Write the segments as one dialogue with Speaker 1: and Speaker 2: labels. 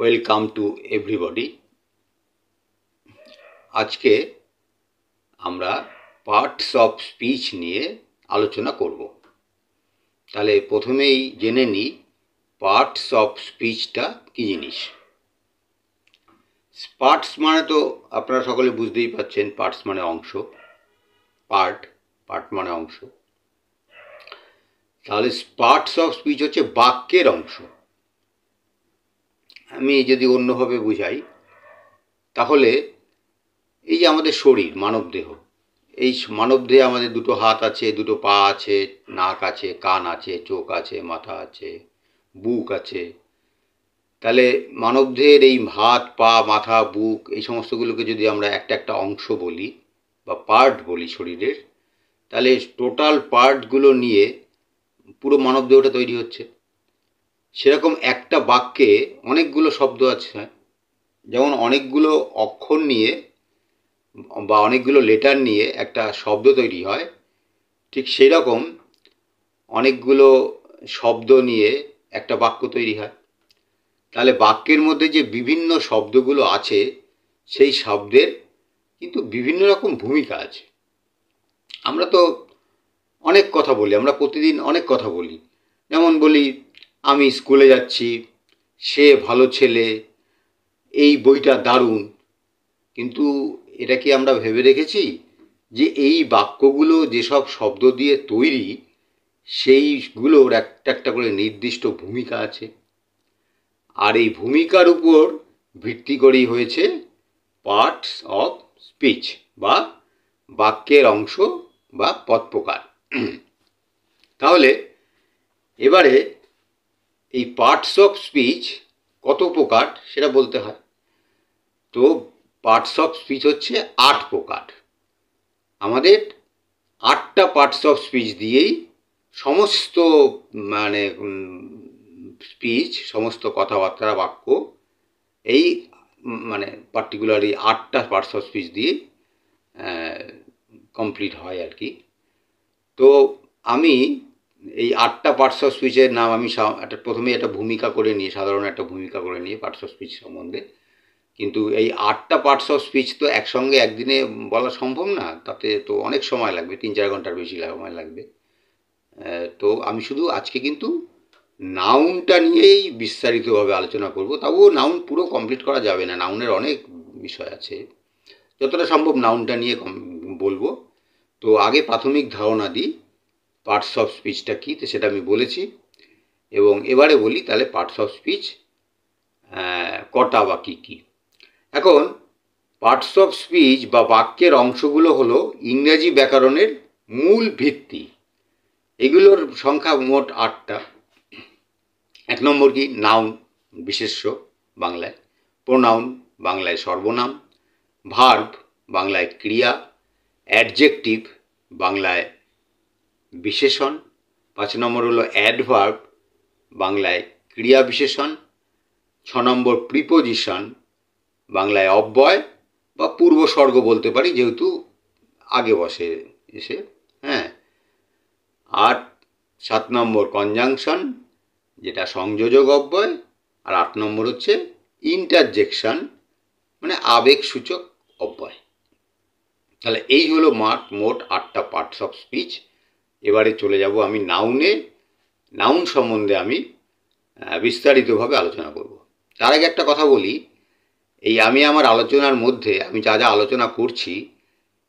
Speaker 1: Welcome to everybody. আজকে আমরা parts of speech নিয়ে আলোচনা করব। তাহলে প্রথমেই জেনে নিই পার্টস অফ স্পিচটা কী জিনিস। পার্টস মানে তো আপনারা সকলে বুঝতেই পারছেন, পার্টস মানে অংশ, পার্ট মানে অংশ। তাহলে পার্টস অফ স্পিচ হচ্ছে বাক্যের অংশ। আমি যদি অন্যভাবে বুঝাই তাহলে এই যে আমাদের শরীর, মানবদেহ, এই মানবদেহে আমাদের দুটো হাত আছে, দুটো পা আছে, নাক আছে, কান আছে, চোখ আছে, মাথা আছে, বুক আছে। তাহলে মানবদেহের এই হাত, পা, মাথা, বুক, এই সমস্তগুলোকে যদি আমরা একটা একটা অংশ বলি বা পার্ট বলি শরীরের, তাহলে টোটাল পার্টগুলো নিয়ে পুরো মানবদেহটা তৈরি হচ্ছে। সেরকম একটা বাক্যে অনেকগুলো শব্দ আছে, যেমন অনেকগুলো অক্ষর নিয়ে বা অনেকগুলো লেটার নিয়ে একটা শব্দ তৈরি হয়, ঠিক সেই রকম অনেকগুলো শব্দ নিয়ে একটা বাক্য তৈরি হয়। তাহলে বাক্যের মধ্যে যে বিভিন্ন শব্দগুলো আছে সেই শব্দের কিন্তু বিভিন্ন রকম ভূমিকা আছে। আমরা তো অনেক কথা বলি, আমরা প্রতিদিন অনেক কথা বলি। যেমন বলি, আমি স্কুলে যাচ্ছি, সে ভালো ছেলে, এই বইটা দারুণ। কিন্তু এটা কি আমরা ভেবে রেখেছি যে এই বাক্যগুলো যেসব শব্দ দিয়ে তৈরি, সেইগুলোর একটা একটা করে নির্দিষ্ট ভূমিকা আছে, আর এই ভূমিকার উপর ভিত্তি করেই হয়েছে পার্টস অফ স্পিচ বা বাক্যের অংশ বা পদপ্রকার। তাহলে এবারে এই পার্টস অফ স্পিচ কত প্রকার সেটা বলতে হয়। তো পার্টস অফ স্পিচ হচ্ছে 8 প্রকার। আমাদের 8টা পার্টস অফ স্পিচ দিয়েই সমস্ত মানে স্পিচ, সমস্ত কথাবার্তা, বাক্য, এই মানে পার্টিকুলারলি 8টা পার্টস অফ স্পিচ দিয়ে কমপ্লিট হয় আর কি। তো আমি এই 8টা পার্টস অফ স্পিচের নাম আমি প্রথমে একটা ভূমিকা করে নিয়ে, সাধারণ একটা ভূমিকা করে নিয়ে পার্টস অফ স্পিচ সম্বন্ধে। কিন্তু এই 8টা পার্টস অফ স্পিচ তো একসঙ্গে একদিনে বলা সম্ভব না, তাতে তো অনেক সময় লাগবে, 3-4 ঘন্টার বেশি সময় লাগবে। তো আমি শুধু আজকে কিন্তু নাউনটা নিয়েই বিস্তারিতভাবে আলোচনা করব। তবুও নাউন পুরো কমপ্লিট করা যাবে না, নাউনের অনেক বিষয় আছে। যতটা সম্ভব নাউনটা নিয়ে বলবো। তো আগে প্রাথমিক ধারণা দিই পার্টস অফ স্পিচটা কী, তো সেটা আমি বলেছি। এবং এবারে বলি তাহলে পার্টস অফ স্পিচ কটা বা কী কী। এখন পার্টস অফ স্পিচ বা বাক্যের অংশগুলো হলো ইংরেজি ব্যাকরণের মূল ভিত্তি। এগুলোর সংখ্যা মোট 8টা। 1 নম্বর কি? নাউন, বিশেষ্য, বাংলায়। প্রোনাউন, বাংলায় সর্বনাম। ভার্ব, বাংলায় ক্রিয়া। অ্যাডজেক্টিভ, বাংলায় বিশেষণ। 5 নম্বর হলো অ্যাডভার্ব, বাংলায় ক্রিয়া বিশেষণ। 6 নম্বর প্রিপোজিশন, বাংলায় অব্যয় বা পূর্বসর্গ বলতে পারি, যেহেতু আগে বসে এসে। হ্যাঁ। আর 7 নম্বর কনজাংশন, যেটা সংযোজক অব্যয়। আর 8 নম্বর হচ্ছে ইন্টারজেকশন, মানে আবেগসূচক অব্যয়। তাহলে এই হলো মোট 8টা পার্টস অফ স্পিচ। এবারে চলে যাব আমি নাউনে। নাউন সম্বন্ধে আমি বিস্তারিতভাবে আলোচনা করব। তার আগে একটা কথা বলি, এই আমি আমার আলোচনার মধ্যে আমি যা যা আলোচনা করছি,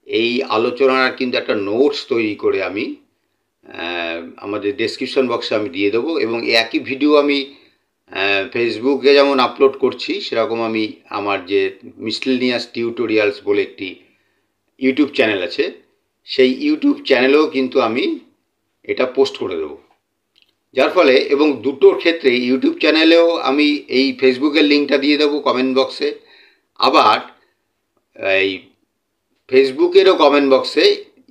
Speaker 1: এই আলোচনার কিন্তু একটা নোটস তৈরি করে আমি আমাদের ডেসক্রিপশন বক্সে আমি দিয়ে দেবো। এবং একই ভিডিও আমি ফেসবুকে যেমন আপলোড করছি, সেরকম আমি আমার যে মিসলেনিয়াস টিউটোরিয়ালস বলে একটি ইউটিউব চ্যানেল আছে, সেই ইউটিউব চ্যানেলেও কিন্তু আমি এটা পোস্ট করে দেবো। যার ফলে, এবং দুটোর ক্ষেত্রে ইউটিউব চ্যানেলেও আমি এই ফেসবুকের লিঙ্কটা দিয়ে দেবো কমেন্ট বক্সে, আবার এই ফেসবুকেরও কমেন্ট বক্সে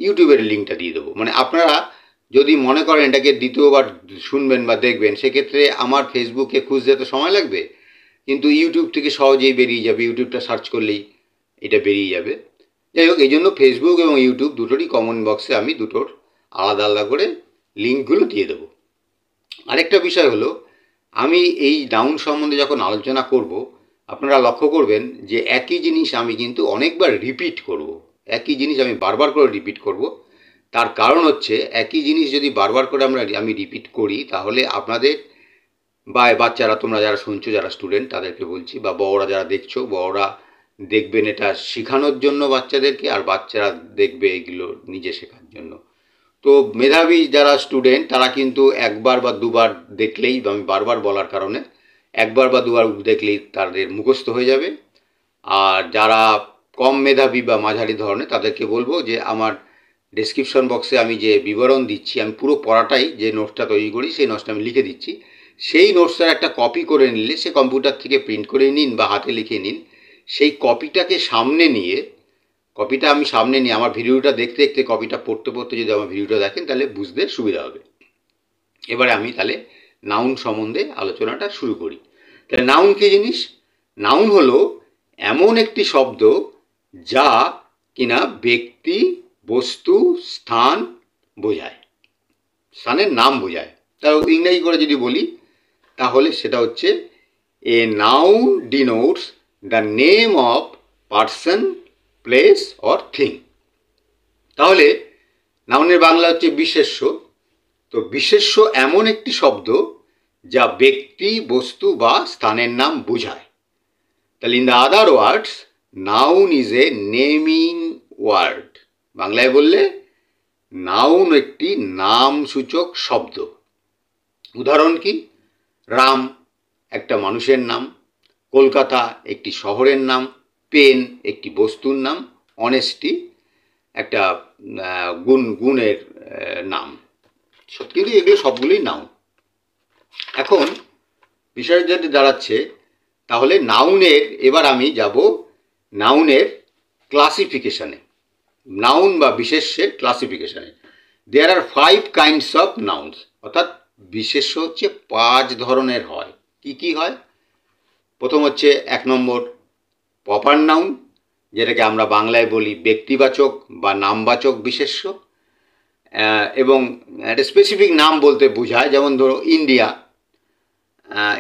Speaker 1: ইউটিউবের লিঙ্কটা দিয়ে দেবো। মানে আপনারা যদি মনে করেন এটাকে দ্বিতীয়বার শুনবেন বা দেখবেন, সেক্ষেত্রে আমার ফেসবুকে খুঁজতে তো সময় লাগবে, কিন্তু ইউটিউব থেকে সহজেই বেরিয়ে যাবে। ইউটিউবটা সার্চ করলেই এটা বেরিয়ে যাবে। যাই হোক, এই জন্য ফেসবুক এবং ইউটিউব দুটোরই কমেন্ট বক্সে আমি দুটোর আলাদা আলাদা করে লিঙ্কগুলো দিয়ে দেবো। আরেকটা বিষয় হলো আমি এই নাউন সম্বন্ধে যখন আলোচনা করব, আপনারা লক্ষ্য করবেন যে একই জিনিস আমি কিন্তু অনেকবার রিপিট করব। একই জিনিস আমি বারবার করে রিপিট করব। তার কারণ হচ্ছে একই জিনিস যদি বারবার করে আমি রিপিট করি, তাহলে আপনাদের বা বাচ্চারা, তোমরা যারা শুনছো, যারা স্টুডেন্ট, তাদেরকে বলছি, বা বড়রা যারা দেখছো, বড়রা দেখবেন এটা শেখানোর জন্য বাচ্চাদেরকে, আর বাচ্চারা দেখবে এগুলো নিজে শেখার জন্য। তো মেধাবী যারা স্টুডেন্ট তারা কিন্তু একবার বা দুবার দেখলেই, আমি বারবার বলার কারণে একবার বা দুবার দেখলেই তাদের মুখস্থ হয়ে যাবে। আর যারা কম মেধাবী বা মাঝারি ধরনের, তাদেরকে বলবো যে আমার ডেসক্রিপশন বক্সে আমি যে বিবরণ দিচ্ছি, আমি পুরো পড়াটাই, যে নোটসটা তৈরি করি সেই নোটসটা আমি লিখে দিচ্ছি। সেই নোটসটার একটা কপি করে নিলে, সে কম্পিউটার থেকে প্রিন্ট করে নিন বা হাতে লিখে নিন, সেই কপিটাকে সামনে নিয়ে, কপিটা আমি সামনে নিয়ে আমার ভিডিওটা দেখতে দেখতে, কপিটা পড়তে পড়তে যদি আমার ভিডিওটা দেখেন, তাহলে বুঝতে সুবিধা হবে। এবারে আমি তাহলে নাউন সম্বন্ধে আলোচনাটা শুরু করি। তাহলে নাউন কী জিনিস? নাউন হলো এমন একটি শব্দ যা কিনা ব্যক্তি, বস্তু, স্থান বোঝায়, স্থানের নাম বোঝায়। তাও ইংরেজি করে যদি বলি, তাহলে সেটা হচ্ছে a noun denotes the name of person, place or thing. তাহলে নাউনের বাংলা হচ্ছে বিশেষ্য। তো বিশেষ্য এমন একটি শব্দ যা ব্যক্তি, বস্তু বা স্থানের নাম বোঝায়। তাহলে in the other words, noun is a naming word. বাংলায় বললে নাউন একটি নামসূচক শব্দ। উদাহরণ কি? রাম একটা মানুষের নাম, কলকাতা একটি শহরের নাম, পেন একটি বস্তুর নাম, অনেস্টি একটা গুণের নাম। কিন্তু এগুলো সবগুলোই নাউন। এখন বিষয় যদি দাঁড়াচ্ছে, তাহলে নাউনের, এবার আমি যাব নাউনের ক্লাসিফিকেশানে, নাউন বা বিশেষ্যের ক্লাসিফিকেশানে। দেয়ার আর 5 কাইন্ডস অফ নাউন্স, অর্থাৎ বিশেষ্য হচ্ছে 5 ধরনের হয়। কি কি হয়? প্রথম হচ্ছে 1 নম্বর প্রপার নাউন, যেটাকে আমরা বাংলায় বলি ব্যক্তিবাচক বা নামবাচক বিশেষ্য, এবং একটা স্পেসিফিক নাম বলতে বোঝায়। যেমন ধরো ইন্ডিয়া,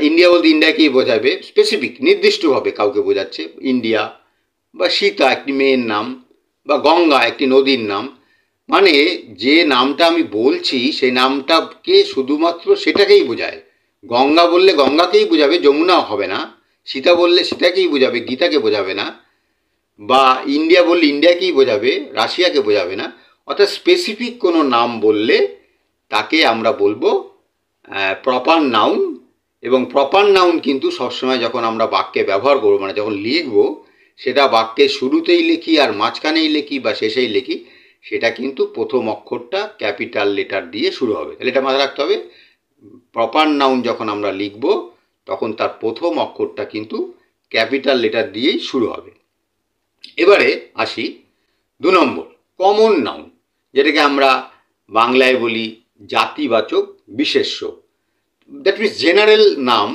Speaker 1: ইন্ডিয়া বলতে ইন্ডিয়াকেই বোঝাবে, স্পেসিফিক নির্দিষ্টভাবে কাউকে বোঝাচ্ছে ইন্ডিয়া। বা সীতা একটি মেয়ের নাম, বা গঙ্গা একটি নদীর নাম। মানে যে নামটা আমি বলছি সেই নামটাকে শুধুমাত্র সেটাকেই বোঝায়। গঙ্গা বললে গঙ্গাকেই বোঝাবে, যমুনা হবে না। সীতা বললে সীতাকেই বোঝাবে, গীতাকে বোঝাবে না। বা ইন্ডিয়া বললে ইন্ডিয়াকেই বোঝাবে, রাশিয়াকে বোঝাবে না। অর্থাৎ স্পেসিফিক কোনো নাম বললে তাকে আমরা বলবো প্রপার নাউন। এবং প্রপার নাউন কিন্তু সবসময় যখন আমরা বাক্যে ব্যবহার করবো, মানে যখন লিখবো, সেটা বাক্যের শুরুতেই লিখি আর মাঝখানেই লিখি বা শেষেই লিখি, সেটা কিন্তু প্রথম অক্ষরটা ক্যাপিটাল লেটার দিয়ে শুরু হবে। তাহলে এটা মাথায় রাখতে হবে, প্রপার নাউন যখন আমরা লিখব তখন তার প্রথম অক্ষরটা কিন্তু ক্যাপিটাল লেটার দিয়েই শুরু হবে। এবারে আসি 2 নম্বর কমন নাউন, যেটাকে আমরা বাংলায় বলি জাতিবাচক বিশেষ্য। দ্যাট মিনস জেনারেল নাম।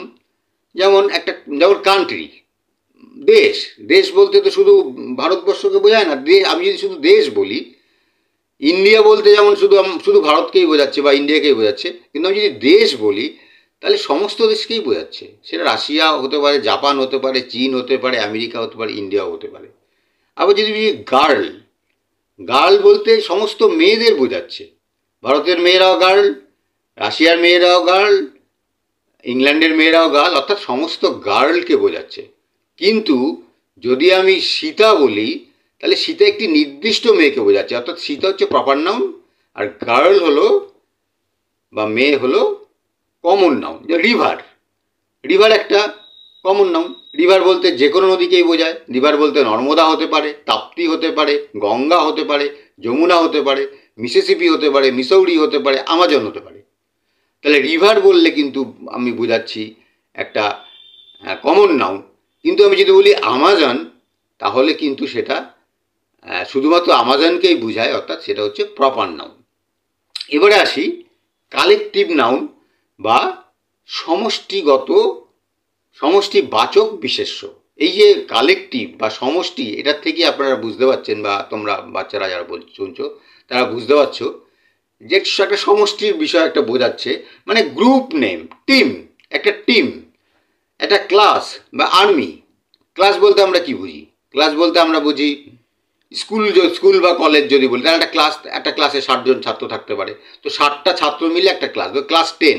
Speaker 1: যেমন কান্ট্রি, দেশ। দেশ বলতে তো শুধু ভারতবর্ষকে বোঝায় না। আমি যদি শুধু দেশ বলি, ইন্ডিয়া বলতে যেমন শুধু ভারতকেই বোঝাচ্ছে বা ইন্ডিয়াকেই বোঝাচ্ছে, কিন্তু আমি যদি দেশ বলি তাহলে সমস্ত দেশকেই বোঝাচ্ছে। সেটা রাশিয়া হতে পারে, জাপান হতে পারে, চীন হতে পারে, আমেরিকা হতে পারে, ইন্ডিয়াও হতে পারে। আবার যদি গার্ল, গার্ল বলতে সমস্ত মেয়েদের বোঝাচ্ছে। ভারতের মেয়েরাও গার্ল, রাশিয়ার মেয়েরাও গার্ল, ইংল্যান্ডের মেয়েরাও গার্ল, অর্থাৎ সমস্ত গার্লকে বোঝাচ্ছে। কিন্তু যদি আমি সীতা বলি, তাহলে সীতা একটি নির্দিষ্ট মেয়েকে বোঝাচ্ছে, অর্থাৎ সীতা হচ্ছে প্রপার নাউন, আর গার্ল হলো বা মেয়ে হলো কমন নাউন। রিভার, রিভার একটা কমন নাউন। রিভার বলতে যে কোনো নদীকেই বোঝায়। রিভার বলতে নর্মদা হতে পারে, তাপ্তি হতে পারে, গঙ্গা হতে পারে, যমুনা হতে পারে, মিসিসিপি হতে পারে, মিসৌরি হতে পারে, আমাজন হতে পারে। তাহলে রিভার বললে কিন্তু আমি বোঝাচ্ছি একটা কমন নাউন। কিন্তু আমি যদি বলি আমাজন, তাহলে কিন্তু সেটা শুধুমাত্র আমাজনকেই বোঝায়, অর্থাৎ সেটা হচ্ছে প্রপার নাউন। এবারে আসি কালেকটিভ নাউন বা সমষ্টিবাচক বিশেষ্য। এই যে কালেকটিভ বা সমষ্টি, এটার থেকে আপনারা বুঝতে পারছেন, বা তোমরা বাচ্চারা যারা শুনছো তারা বুঝতে পারছো যে একটা সমষ্টির বিষয় একটা বোঝাচ্ছে। মানে গ্রুপ নেম, টিম, একটা টিম, একটা ক্লাস বা আর্মি। ক্লাস বলতে আমরা কি বুঝি? ক্লাস বলতে আমরা বুঝি স্কুল বা কলেজ যদি বলি, তাহলে একটা ক্লাসে 60 জন ছাত্র থাকতে পারে। তো 60টা ছাত্র মিলে একটা ক্লাস, ক্লাস 10।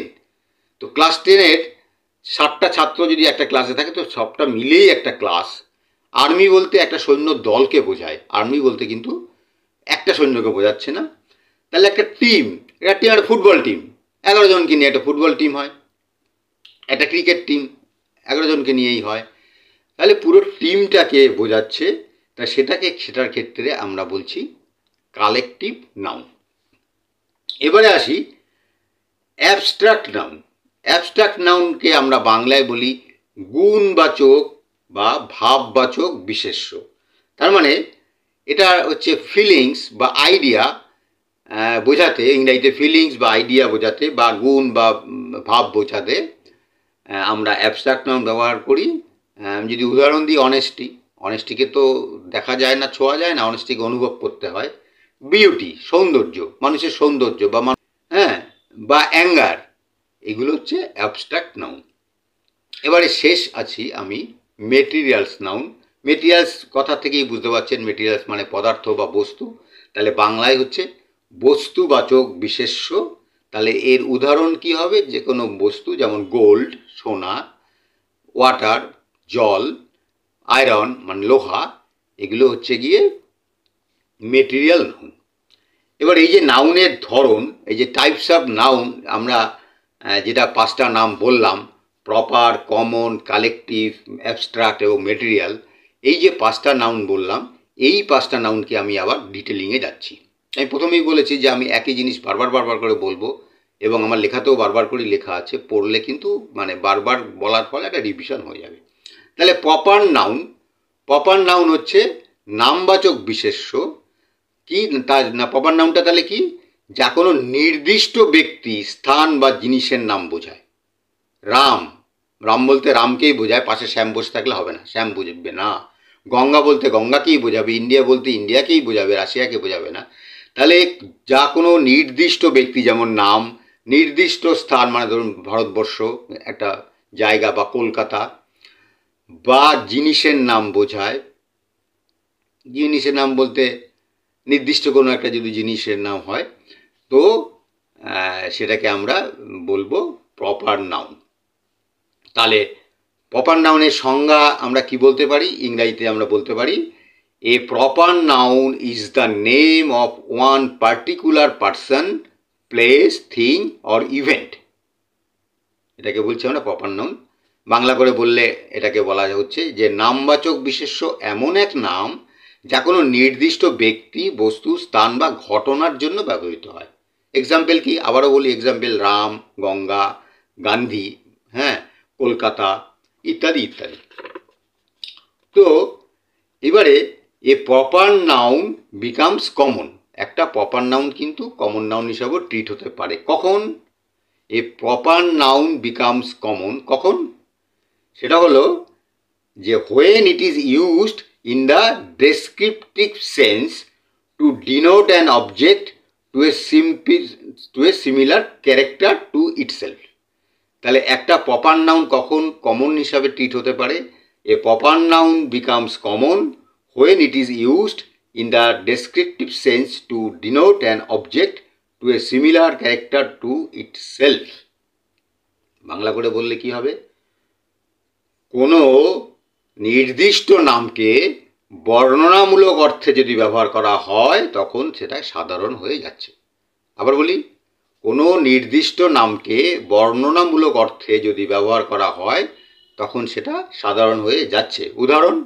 Speaker 1: তো ক্লাস 10-এর 60টা ছাত্র যদি একটা ক্লাসে থাকে, তো সবটা মিলেই একটা ক্লাস। আর্মি বলতে একটা সৈন্য দলকে বোঝায়, আর্মি বলতে কিন্তু একটা সৈন্যকে বোঝাচ্ছে না। তাহলে একটা টিম, একটা ফুটবল টিম, 11 জনকে নিয়ে একটা ফুটবল টিম হয়। একটা ক্রিকেট টিম 11 জনকে নিয়েই হয়। তাহলে পুরো টিমটাকে বোঝাচ্ছে, তা সেটার ক্ষেত্রে আমরা বলছি কালেকটিভ নাউন। এবারে আসি অ্যাবস্ট্রাক্ট নাউন। অ্যাবস্ট্রাক্ট নাউনকে আমরা বাংলায় বলি গুণবাচক বা ভাববাচক বিশেষ্য। তার মানে এটা হচ্ছে ফিলিংস বা আইডিয়া বোঝাতে, ইংরেজিতে ফিলিংস বা আইডিয়া বোঝাতে বা গুণ বা ভাব বোঝাতে আমরা অ্যাবস্ট্রাক্ট নাউন ব্যবহার করি। যদি উদাহরণ দিই, অনেস্টিকে তো দেখা যায় না, ছোঁয়া যায় না, অনেস্টিকে অনুভব করতে হয়। বিউটি, সৌন্দর্য, মানুষের সৌন্দর্য বা বা অ্যাঙ্গার, এগুলো হচ্ছে অ্যাবস্ট্রাক্ট নাউন। এবারে শেষ আছি আমি মেটেরিয়ালস নাউন। মেটেরিয়ালস কথা থেকেই বুঝতে পারছেন, মেটেরিয়ালস মানে পদার্থ বা বস্তু। তাহলে বাংলায় হচ্ছে বস্তুবাচক বিশেষ্য। তাহলে এর উদাহরণ কি হবে? যে কোনো বস্তু, যেমন গোল্ড সোনা, ওয়াটার জল, আয়রন মানে লোহা, এগুলো হচ্ছে গিয়ে মেটেরিয়াল নাউন। এবার এই যে নাউনের ধরন, এই যে টাইপস অফ নাউন, আমরা যেটা 5টা নাম বললাম, প্রপার, কমন, কালেকটিভ, অ্যাবস্ট্রাক্ট এবং মেটেরিয়াল, এই যে 5টা নাউন বললাম, এই 5টা নাউনকে আমি আবার ডিটেলিংয়ে যাচ্ছি। আমি প্রথমেই বলেছি যে আমি একই জিনিস বারবার করে বলবো, এবং আমার লেখাতেও বারবার করে লেখা আছে, পড়লে কিন্তু মানে বারবার বলার ফলে একটা রিভিশন হয়ে যাবে। তাহলে প্রপার নাউন হচ্ছে নামবাচক বিশেষ্য। কি তার না, প্রপার নাউনটা তাহলে কি? যা কোনো নির্দিষ্ট ব্যক্তি, স্থান বা জিনিসের নাম বোঝায়। রাম বলতে রামকেই বোঝায়, পাশে শ্যাম বসে থাকলে হবে না, শ্যাম বুঝবে না। গঙ্গা বলতে গঙ্গাকেই বোঝাবে, ইন্ডিয়া বলতে ইন্ডিয়াকেই বোঝাবে, রাশিয়াকে বোঝাবে না। তাহলে যা কোনো নির্দিষ্ট ব্যক্তি, যেমন নাম, নির্দিষ্ট স্থান মানে ধরুন ভারতবর্ষ একটা জায়গা বা কলকাতা, বা জিনিসের নাম বোঝায়। জিনিসের নাম বলতে নির্দিষ্ট কোনো একটা যদি জিনিসের নাম হয়, তো সেটাকে আমরা বলবো প্রপার নাউন। তাহলে প্রপার নাউনের সংজ্ঞা আমরা কি বলতে পারি? ইংরাজিতে আমরা বলতে পারি a proper noun is the name of one particular person, place, thing or event. এটাকে বলছি আমরা প্রপার নাউন। বাংলা করে বললে এটাকে বলা হচ্ছে যে নামবাচক বিশেষ্য এমন এক নাম যা কোনো নির্দিষ্ট ব্যক্তি, বস্তু, স্থান বা ঘটনার জন্য ব্যবহৃত হয়। এক্সাম্পল কি? আবারও বলি এক্সাম্পল: রাম, গঙ্গা, গান্ধী, কলকাতা, ইত্যাদি ইত্যাদি। তো এবারে a proper noun becomes common. একটা প্রপার নাউন কিন্তু কমন নাউন হিসাবেও ট্রিট হতে পারে। কখন a proper noun becomes common? কখন? সেটা হলো যে when it is used in the descriptive sense to denote an object to a similar character to itself. তাহলে একটা প্রপার নাউন কখন কমন হিসাবে ট্রিট হতে পারে? A proper noun becomes common when it is used in the descriptive sense to denote an object to a similar character to itself. Bangla করে বললে কি হবে? কোনো নির্দিষ্ট নামকে বর্ণনামূলক অর্থে যদি ব্যবহার করা হয়, তখন সেটা সাধারণ হয়ে যাচ্ছে। আবার বলি, কোনো নির্দিষ্ট নামকে বর্ণনামূলক অর্থে যদি ব্যবহার করা হয়, তখন সেটা সাধারণ হয়ে যাচ্ছে। উদাহরণ: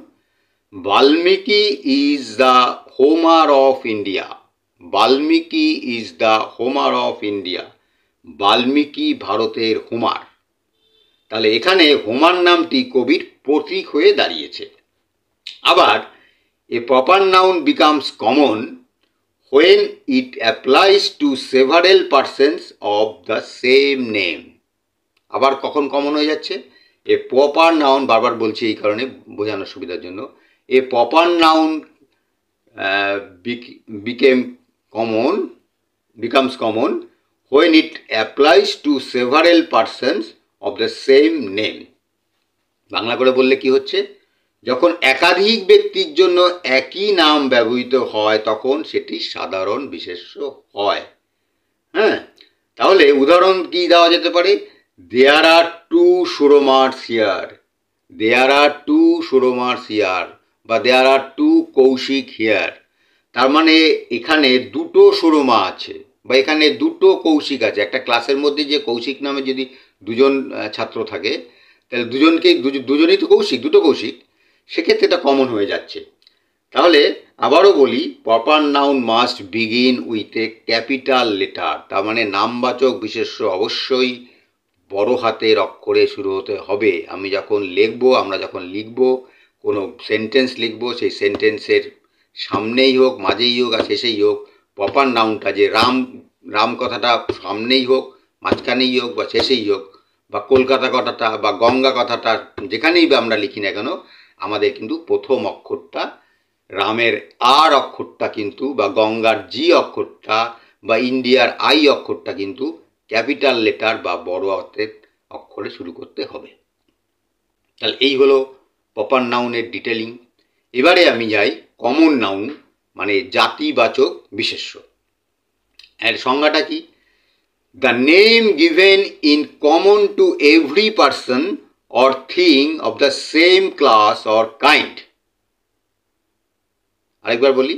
Speaker 1: Valmiki is the Homer of India. Valmiki is the Homer of India. Valmiki ভারতের হোমার। তাহলে এখানে হোমার নামটি কবির প্রতীক হয়ে দাঁড়িয়েছে। আবার a proper noun becomes common when it applies to several persons of the same name. আবার কখন কমন হয়ে যাচ্ছে? এ প্রপার নাউন, বারবার বলছি এই কারণে বোঝানোর সুবিধার জন্য, a proper noun becomes common when it applies to several persons of the same name. Bangla করে বললে কি হচ্ছে, যখন একাধিক ব্যক্তির জন্য একই নাম ব্যবহৃত হয় তখন সেটি সাধারণ বিশেষ্য হয়। হ্যাঁ, তাহলে উদাহরণ কি দেওয়া যেতে পারে? There are two Surmas here, there are two Surmas here, বা there are two Kaushik here. তার মানে এখানে দুটো সুরমা আছে, বা এখানে দুটো কৌশিক আছে। একটা ক্লাসের মধ্যে যে কৌশিক নামে যদি দুজন ছাত্র থাকে, তাহলে দুজনেই তো কৌশিক, দুটো কৌশিক, সেক্ষেত্রে এটা কমন হয়ে যাচ্ছে। তাহলে আবারও বলি, proper noun must begin with a capital letter. তার মানে নামবাচক বিশেষ্য অবশ্যই বড় হাতের অক্ষরে শুরু হতে হবে। আমরা যখন লিখব, কোনো সেন্টেন্স লিখব, সেই সেন্টেন্সের সামনেই হোক, মাঝেই হোক আর শেষেই হোক, প্রপার নাউনটা যে রাম কথাটা সামনেই হোক, মাঝখানেই হোক বা শেষেই হোক, বা কলকাতা কথাটা বা গঙ্গা কথাটা যেখানেই বা আমরা লিখি না কেন, আমাদের কিন্তু প্রথম অক্ষরটা, রামের আর অক্ষরটা কিন্তু, বা গঙ্গার জি অক্ষরটা, বা ইন্ডিয়ার আই অক্ষরটা কিন্তু ক্যাপিটাল লেটার বা বড় হাতের অক্ষরে শুরু করতে হবে। তাহলে এই হলো প্রপার নাউনের ডিটেলিং। এবারে আমি যাই কমন নাউন, মানে জাতিবাচক বিশেষ্য। এর সংজ্ঞাটা কি? The name given in common to every person or thing of the same class or kind. আরেকবার বলি,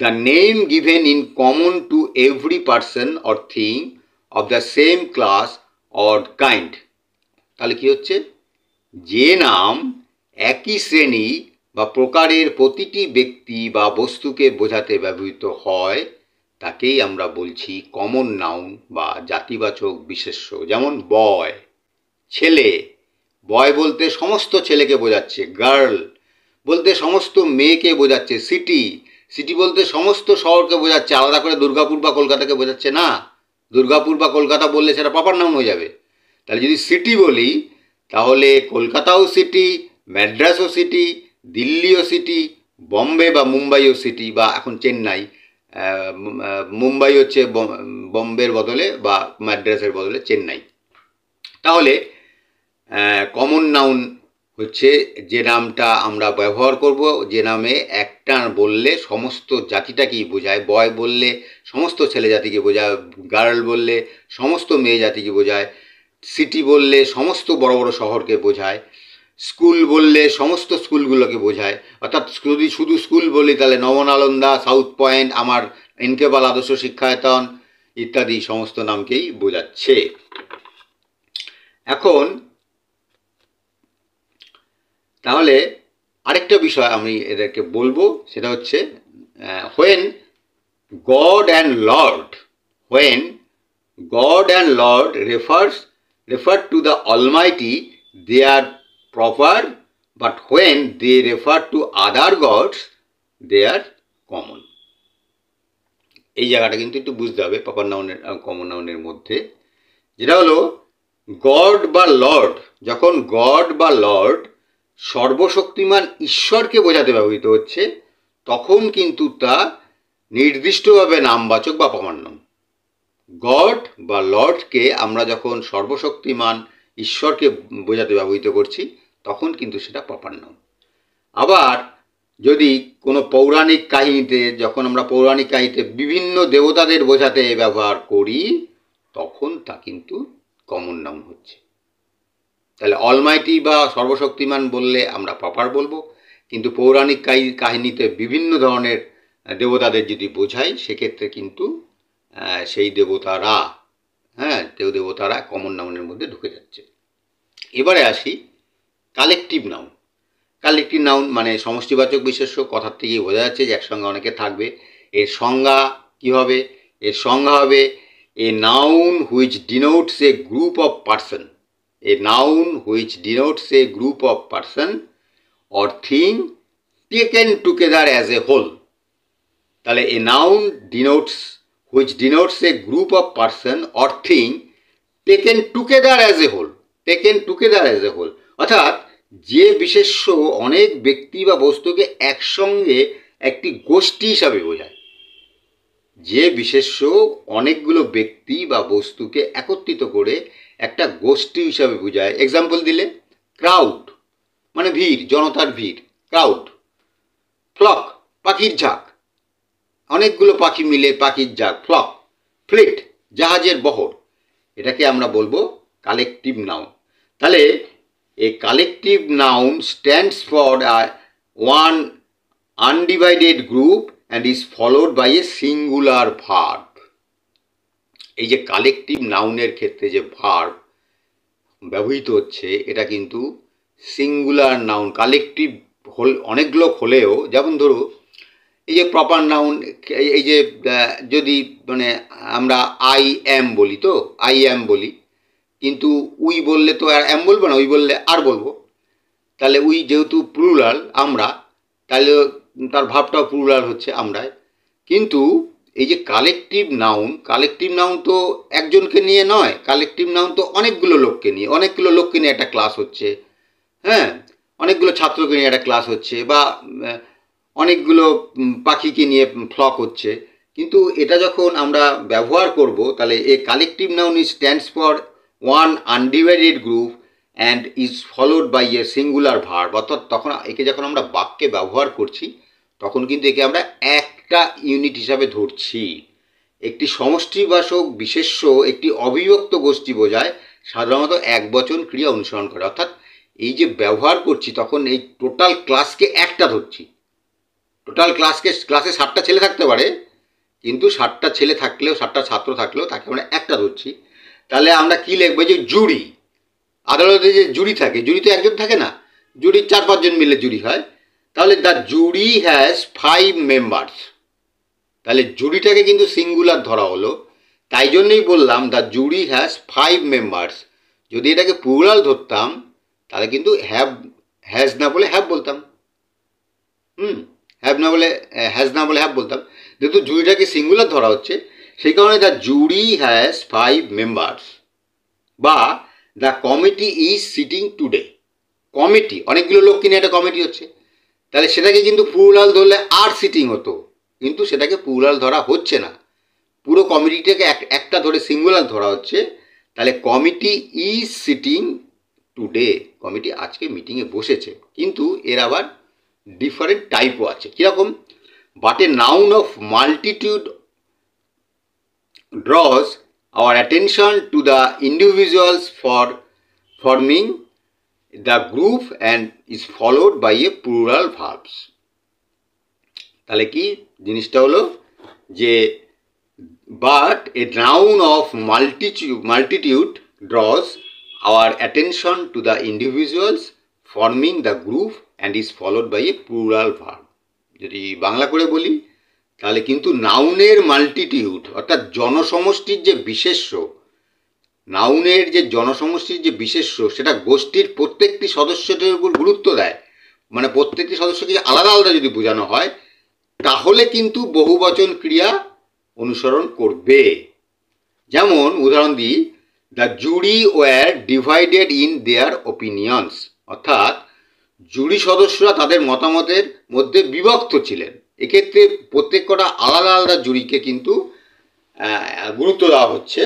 Speaker 1: the name given in common to every person or thing of the same class or kind. তাহলে কি হচ্ছে? যে নাম একই শ্রেণী বা প্রকারের প্রতিটি ব্যক্তি বা বস্তুকে বোঝাতে ব্যবহৃত হয় তাকেই আমরা বলছি কমন নাউন বা জাতিবাচক বিশেষ্য। যেমন বয়, ছেলে, বয় বলতে সমস্ত ছেলেকে বোঝাচ্ছে। গার্ল বলতে সমস্ত মেয়েকে বোঝাচ্ছে। সিটি, সিটি বলতে সমস্ত শহরকে বোঝাচ্ছে, আলাদা করে দুর্গাপুর বা কলকাতাকে বোঝাচ্ছে না। দুর্গাপুর বা কলকাতা বললে সেটা প্রপার নাউন হয়ে যাবে। তাহলে যদি সিটি বলি, তাহলে কলকাতাও সিটি, ম্যাড্রাসও সিটি, দিল্লিও সিটি, বম্বে বা মুম্বাইও সিটি, বা এখন চেন্নাই, মুম্বাই হচ্ছে বম্বের বদলে বা ম্যাড্রাসের বদলে চেন্নাই। তাহলে কমন নাউন হচ্ছে যে নামটা আমরা ব্যবহার করব, যে নামে একটা বললে সমস্ত জাতিটাকেই বোঝায়। বয় বললে সমস্ত ছেলে জাতিকে বোঝায়, গার্ল বললে সমস্ত মেয়ে জাতিকে বোঝায়, সিটি বললে সমস্ত বড় বড় শহরকে বোঝায়, স্কুল বললে সমস্ত স্কুলগুলোকে বোঝায়। অর্থাৎ যদি শুধু স্কুল বলি তাহলে নবনালন্দা, সাউথ পয়েন্ট, আমার এনকেপাল আদর্শ শিক্ষায়তন ইত্যাদি সমস্ত নামকেই বোঝাচ্ছে। এখন তাহলে আরেকটা বিষয় আমি এদেরকে বলবো, সেটা হচ্ছে when God and Lord, when God and Lord refer to the Almighty, they are proper, but when they refer to other gods, they are common. এই জায়গাটা কিন্তু একটু বুঝতে হবে প্রপার নাউনের কমন নাউনের মধ্যে, যেটা হলো গড বা লর্ড। যখন গড বা লর্ড সর্বশক্তিমান ঈশ্বরকে বোঝাতে ব্যবহৃত হচ্ছে, তখন কিন্তু তা নির্দিষ্টভাবে নামবাচক বা প্রপার নাউন। গড বা লর্ডকে আমরা যখন সর্বশক্তিমান ঈশ্বরকে বোঝাতে ব্যবহৃত করছি, তখন কিন্তু সেটা প্রপার নাউন। আবার যদি কোনো পৌরাণিক কাহিনীতে, যখন আমরা পৌরাণিক কাহিনীতে বিভিন্ন দেবতাদের বোঝাতে ব্যবহার করি, তখন তা কিন্তু কমন নাউন হচ্ছে। তাহলে অলমাইটি বা সর্বশক্তিমান বললে আমরা প্রপার বলবো, কিন্তু পৌরাণিক কাহিনীতে বিভিন্ন ধরনের দেবতাদের যদি বোঝাই, সেক্ষেত্রে কিন্তু সেই দেবতারা, দেবতারা কমন নাউনের মধ্যে ঢুকে যাচ্ছে। এবারে আসি কালেকটিভ নাউন। কালেকটিভ নাউন মানে সমষ্টিবাচক বিশেষ্য। কথার থেকেই বোঝা যাচ্ছে যে একসঙ্গে অনেকে থাকবে। এর সংজ্ঞা কি হবে? এর সংজ্ঞা হবে এ noun which denotes A group of person, a noun which denotes a group of person or thing taken together as a whole. তাহলে a noun which denotes a group of person or thing taken together as a whole, taken together as a whole, অর্থাৎ যে বিশেষ্য অনেক ব্যক্তি বা বস্তুকে একসঙ্গে একটি গোষ্ঠী হিসাবে বোঝায়। যে বিশেষ্য অনেকগুলো ব্যক্তি বা বস্তুকে একত্রিত করে একটা গোষ্ঠী হিসাবে বোঝায়। এক্সাম্পল দিলে, ক্রাউড মানে ভিড়, জনতার ভিড়, ক্রাউড। ফ্লক পাখির ঝাঁক, অনেকগুলো পাখি মিলে পাখির ঝাঁক, ফ্লক। ফ্লিট জাহাজের বহর, এটাকে আমরা বলবো কালেকটিভ নাউন। তাহলে a collective noun stands for one undivided group and is followed by a singular verb. এই যে কালেকটিভ নাউনের ক্ষেত্রে যে ভার্ব ব্যবহৃত হচ্ছে এটা কিন্তু সিঙ্গুলার নাউন। কালেকটিভ অনেকগুলো হলেও, যেমন ধরো এই যে প্রপার নাউন, এই যে যদি মানে আমরা আই অ্যাম বলি, তো আই অ্যাম বলি, কিন্তু উই বললে তো আর অ্যাম বলবো না, উই বললে আর বলবো। তাহলে উই যেহেতু প্লুরাল আমরা, তাহলে তার ভাবটাও প্লুরাল হচ্ছে আমরাই। কিন্তু এই যে কালেকটিভ নাউন তো একজনকে নিয়ে নয়, কালেকটিভ নাউন তো অনেকগুলো লোককে নিয়ে একটা ক্লাস হচ্ছে। হ্যাঁ, অনেকগুলো ছাত্রকে নিয়ে একটা ক্লাস হচ্ছে, বা অনেকগুলো পাখিকে নিয়ে ফ্লক হচ্ছে। কিন্তু এটা যখন আমরা ব্যবহার করব, তাহলে a collective noun is stands for one undivided group and is followed by a singular verb. অর্থাৎ তখন একে যখন আমরা বাক্যে ব্যবহার করছি, তখন কিন্তু একে আমরা একটা ইউনিট হিসাবে ধরছি। একটি সমষ্টিবাচক বিশেষ্য একটি অবিভক্ত গোষ্ঠী বোঝায়, সাধারণত একবচন ক্রিয়া অনুসরণ করে। অর্থাৎ এই যে ব্যবহার করছি, তখন এই টোটাল ক্লাসকে একটা ধরছি। টোটাল ক্লাসে 60টা ছেলে থাকতে পারে, কিন্তু 60টা ছেলে থাকলেও, 60টা ছাত্র থাকলেও তাকে আমরা একটা ধরছি। তাহলে আমরা কি লিখবো? যে জুরি, আদালতে যে জুরি থাকে, জুরি তো একজন থাকে না, জুরি 4-5 জন মিলে জুরি হয়। তাহলে দ্য জুরি হ্যাজ 5 মেম্বার্স। তাহলে জুরিটাকে কিন্তু সিঙ্গুলার ধরা হলো, তাই জন্যই বললাম দ্য জুরি হ্যাজ 5 মেম্বার্স। যদি এটাকে প্লুরাল ধরতাম, তাহলে কিন্তু হ্যাজ না বলে হ্যাভ বলতাম। হ্যাভ না বলে হ্যাজ না বলে হ্যাভ বলতাম। যেহেতু জুরিটাকে সিঙ্গুলার ধরা হচ্ছে, সেই কারণে দ্য জুরি হ্যাজ 5 মেম্বার্স। বা the committee is sitting today. Committee অনেকগুলো লোককে নিয়ে একটা কমিটি হচ্ছে, তাহলে সেটাকে কিন্তু প্লুরাল ধরলে আর সিটিং হতো, কিন্তু সেটাকে প্লুরাল ধরা হচ্ছে না, পুরো কমিটিটাকে একটা ধরে সিঙ্গুলার ধরা হচ্ছে। তাহলে committee is sitting today, committee আজকে মিটিংয়ে বসেছে। কিন্তু এর আবার ডিফারেন্ট টাইপও আছে। কীরকম? But a noun of multitude draws our attention to the individuals for forming the group and is followed by a plural verbs. তাহলে কি জিনিসটা হলো যে but a noun of multitude draws our attention to the individuals forming the group and is followed by a plural verb. যদি বাংলা করে বলি, তাহলে কিন্তু নাউনের মাল্টিটিউড অর্থাৎ জনসমষ্টির যে বিশেষ্য, নাউনের যে জনসমষ্টির যে বিশেষ্য, সেটা গোষ্ঠীর প্রত্যেকটি সদস্যদের উপর গুরুত্ব দেয়। মানে প্রত্যেকটি সদস্যকে আলাদা আলাদা যদি বোঝানো হয়, তাহলে কিন্তু বহুবচন ক্রিয়া অনুসরণ করবে। যেমন উদাহরণ দিই, the jury were divided in their opinions. অর্থাৎ জুরি সদস্যরা তাদের মতামতের মধ্যে বিভক্ত ছিলেন। এক্ষেত্রে প্রত্যেকটা আলাদা আলাদা জুরিকে কিন্তু গুরুত্ব দেওয়া হচ্ছে,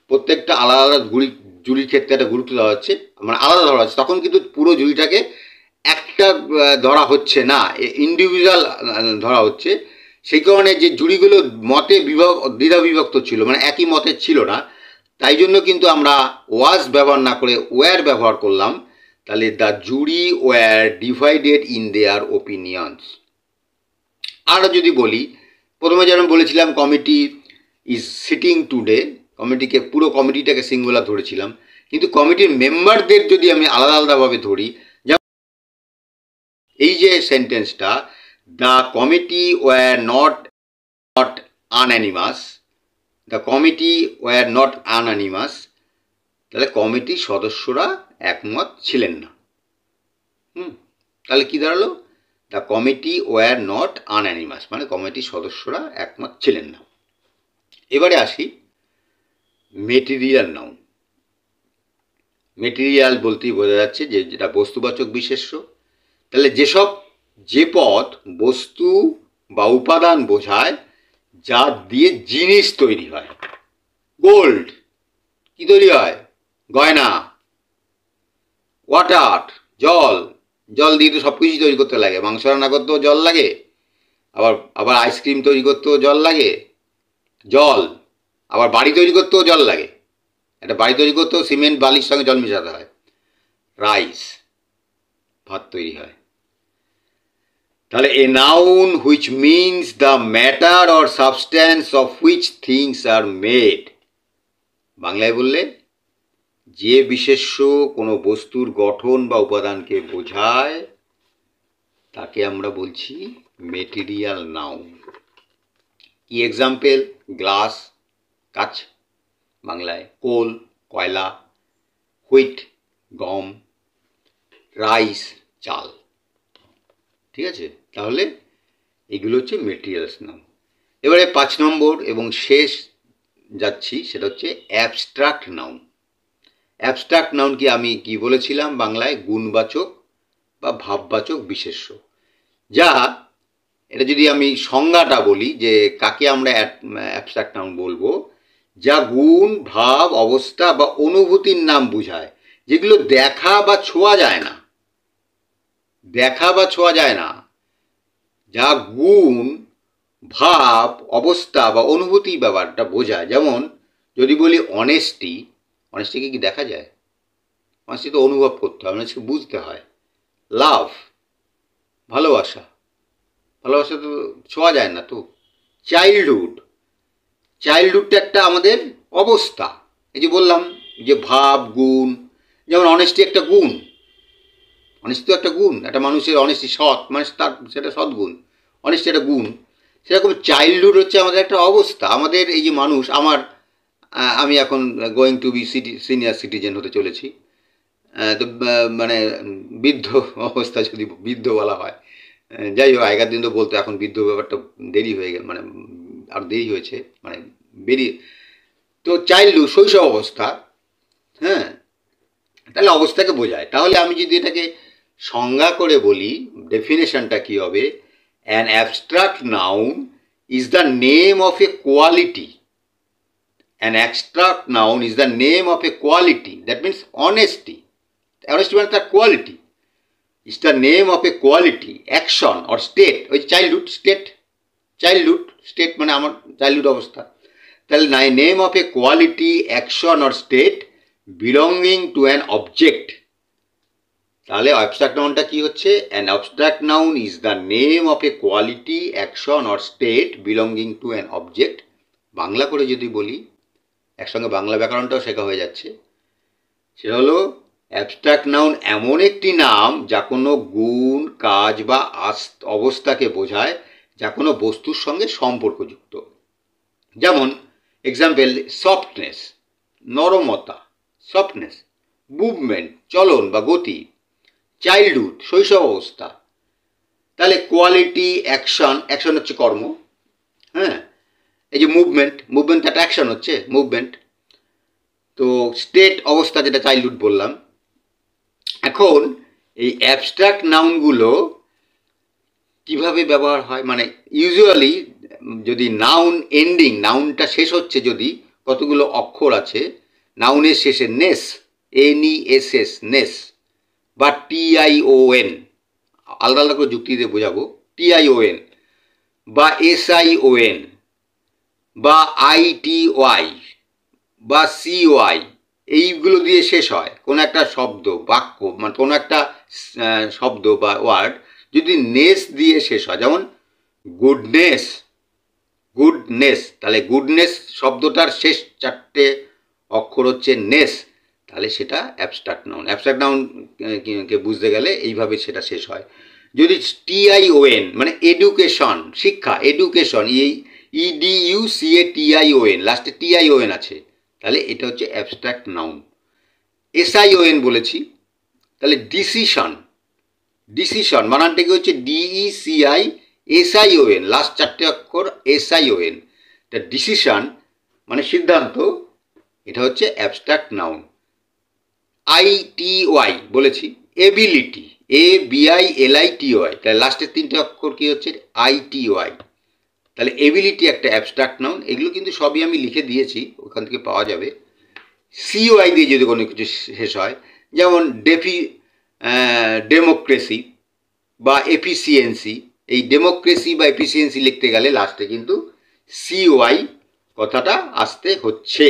Speaker 1: প্রত্যেকটা আলাদা আলাদা জুরির ক্ষেত্রে একটা গুরুত্ব দেওয়া হচ্ছে, মানে আলাদা ধরা হচ্ছে। তখন কিন্তু পুরো জুরিটাকে একটা ধরা হচ্ছে না, ইন্ডিভিজুয়াল ধরা হচ্ছে। সেই কারণে যে জুরিগুলো মতে দ্বিধা বিভক্ত ছিল, মানে একই মতের ছিল না, তাই জন্য কিন্তু আমরা ওয়াজ ব্যবহার না করে ওয়্যার ব্যবহার করলাম। তাহলে the jury were divided in their opinions. আর যদি বলি, প্রথমে যেমন বলেছিলাম কমিটি ইজ সিটিং টুডে, পুরো কমিটিটাকে সিঙ্গুলার ধরেছিলাম, কিন্তু কমিটির মেম্বারদের যদি আমি আলাদা আলাদাভাবে ধরি, যেমন এই যে সেন্টেন্সটা, the committee were not unanimous, the committee were not unanimous, তাহলে কমিটির সদস্যরা একমত ছিলেন না। তাহলে কি দাঁড়ালো? The committee were not unanimous, মানে কমিটির সদস্যরা একমত ছিলেন না। এবারে আসি মেটেরিয়াল নাউন। মেটেরিয়াল বলতেই বোঝা যাচ্ছে যে যেটা বস্তুবাচক বিশেষ্য। তাহলে যে পদ বস্তু বা উপাদান বোঝায়, যা দিয়ে জিনিস তৈরি হয়। গোল্ড কি তৈরি হয়? গয়না। ওয়াটার জল, জল দিয়ে তো সব কিছুই তৈরি করতে লাগে, মাংস রান্না করতেও জল লাগে, আবার আবার আইসক্রিম তৈরি করতেও জল লাগে, জল। আবার বাড়ি তৈরি করতেও জল লাগে, একটা বাড়ি তৈরি করতেও সিমেন্ট বালির সঙ্গে জল মেশাতে হয়। রাইস, ভাত তৈরি হয়। তাহলে a noun which means the matter or substance of which things are made. বাংলায় বললে যে বিশেষ্য কোনো বস্তুর গঠন বা উপাদানকে বোঝায় তাকে আমরা বলছি মেটেরিয়াল নাউন। কি এক্সাম্পল? গ্লাস, কাচ বাংলায়, কোল, কয়লা, হুইট, গম, রাইস, চাল। ঠিক আছে, তাহলে এগুলো হচ্ছে মেটেরিয়ালস নাউন। এবারে 5 নম্বর এবং শেষ যাচ্ছি, সেটা হচ্ছে অ্যাবস্ট্রাক্ট নাউন। অ্যাবস্ট্রাক্ট নাউন কি আমি কি বলেছিলাম বাংলায়? গুণবাচক বা ভাববাচক বিশেষ্য। যা, এটা যদি আমি সংজ্ঞাটা বলি যে কাকে আমরা অ্যাবস্ট্রাক্ট নাউন বলবো, যা গুণ, ভাব, অবস্থা বা অনুভূতির নাম বোঝায়, যেগুলো দেখা বা ছোঁয়া যায় না, দেখা বা ছোঁয়া যায় না, যা গুণ, ভাব, অবস্থা বা অনুভূতি ব্যাপারটা বোঝায়। যেমন যদি বলি অনেস্টি, অনেস্টিকে কি দেখা যায়? অনেস্টি তো অনুভব করতে হয়, অনেস্টি বুঝতে হয়। লাভ, ভালোবাসা, ভালোবাসা তো ছোঁয়া যায় না তো। চাইল্ডহুড, চাইল্ডহুডটা একটা আমাদের অবস্থা। এই যে বললাম যে ভাব, গুণ, যেমন অনেস্টি একটা গুণ, অনেস্টি তো একটা গুণ, একটা মানুষের অনেস্টি, সৎ মানে তার সেটা সদ্গুণ, অনেস্টি একটা গুণ। সেরকম চাইল্ডহুড হচ্ছে আমাদের একটা অবস্থা। আমাদের এই যে মানুষ, আমি এখন going to be senior citizen হতে চলেছি, তো মানে বৃদ্ধ অবস্থা যদি বৃদ্ধ বলা হয়, যাই হোক, আগের দিন তো বলতো, এখন বৃদ্ধ ব্যাপারটা দেরি হয়ে গেল, মানে আর দেরি হয়েছে, মানে বেরিয়ে। তো চাইল্ডহুড শৈশব অবস্থা, হ্যাঁ, তাহলে অবস্থাকে বোঝায়। তাহলে আমি যদি এটাকে সংজ্ঞা করে বলি, ডেফিনেশনটা কি হবে? An abstract noun is the name of A quality. An abstract noun is the name of A quality, that means honesty. Honesty মানে তার quality. Is the name of A quality, action or state. ওই childhood state, childhood state মানে আমার childhood অবস্থা। তাহলে name of A quality, action or state belonging to an object. তাহলে abstract নাউনটা কি হচ্ছে? An abstract noun is the name of A quality, action or state belonging to an object. Bangla করে যদি বলি, একসঙ্গে বাংলা ব্যাকরণটাও শেখা হয়ে যাচ্ছে, সেটা হলো অ্যাবস্ট্রাক্ট নাউন এমন একটি নাম যা কোনো গুণ, কাজ বা অবস্থাকে বোঝায়, যা কোনো বস্তুর সঙ্গে সম্পর্কযুক্ত। যেমন এক্সাম্পল, সফটনেস, নরমতা, সফটনেস, মুভমেন্ট, চলন বা গতি, চাইল্ডহুড, শৈশব অবস্থা। তাহলে কোয়ালিটি, অ্যাকশন, অ্যাকশন হচ্ছে কর্ম, হ্যাঁ, এই যে মুভমেন্ট, মুভমেন্ট একটা অ্যাকশন হচ্ছে, মুভমেন্ট। তো স্টেট অবস্থা, যেটা চাইল্ডহুড বললাম। এখন এই অ্যাবস্ট্রাক্ট নাউনগুলো কিভাবে ব্যবহার হয়, মানে ইউজুয়ালি যদি নাউন এন্ডিং, নাউনটা শেষ হচ্ছে, যদি কতগুলো অক্ষর আছে, নাউনের শেষে নেস, NESS, নেস, বা TION, আলাদা আলাদা করে যুক্তি দিয়ে বোঝাবো, TION বা SION বা ITY বা CY, এইগুলো দিয়ে শেষ হয় কোনো একটা শব্দ, বাক্য, মানে কোনো একটা শব্দ বা ওয়ার্ড যদি নেস দিয়ে শেষ হয়, যেমন গুডনেস, গুডনেস, তাহলে গুডনেস শব্দটার শেষ 4টে অক্ষর হচ্ছে নেস, তাহলে সেটা অ্যাবস্ট্রাক্ট নাউন। অ্যাবস্ট্রাক্ট নাউন কে বুঝতে গেলে এইভাবে সেটা শেষ হয়। যদি TION মানে এডুকেশন, শিক্ষা, এডুকেশন, EDUCATION, লাস্টে TION আছে, তাহলে এটা হচ্ছে অ্যাবস্ট্রাক্ট নাউন। SION বলেছি, তাহলে ডিসিশন, ডিসিশন বানানটা কি হচ্ছে DECI SION, লাস্ট 4টে অক্ষর SION, তা ডিসিশন মানে সিদ্ধান্ত, এটা হচ্ছে অ্যাবস্ট্রাক্ট নাউন। ITY বলেছি, এবিলিটি, ABILITY, তাহলে লাস্টের 3টে অক্ষর কি হচ্ছে ITY, তাহলে এবিলিটি একটা অ্যাবস্ট্রাক্ট নাউন। এগুলো কিন্তু সবই আমি লিখে দিয়েছি, ওখান থেকে পাওয়া যাবে। সিওআই দিয়ে যদি কোনো কিছু শেষ হয়, যেমন ডেমোক্রেসি বা এফিসিয়েন্সি, এই ডেমোক্রেসি বা এফিসিয়েন্সি লিখতে গেলে লাস্টে কিন্তু সিওআই কথাটা আসতে হচ্ছে।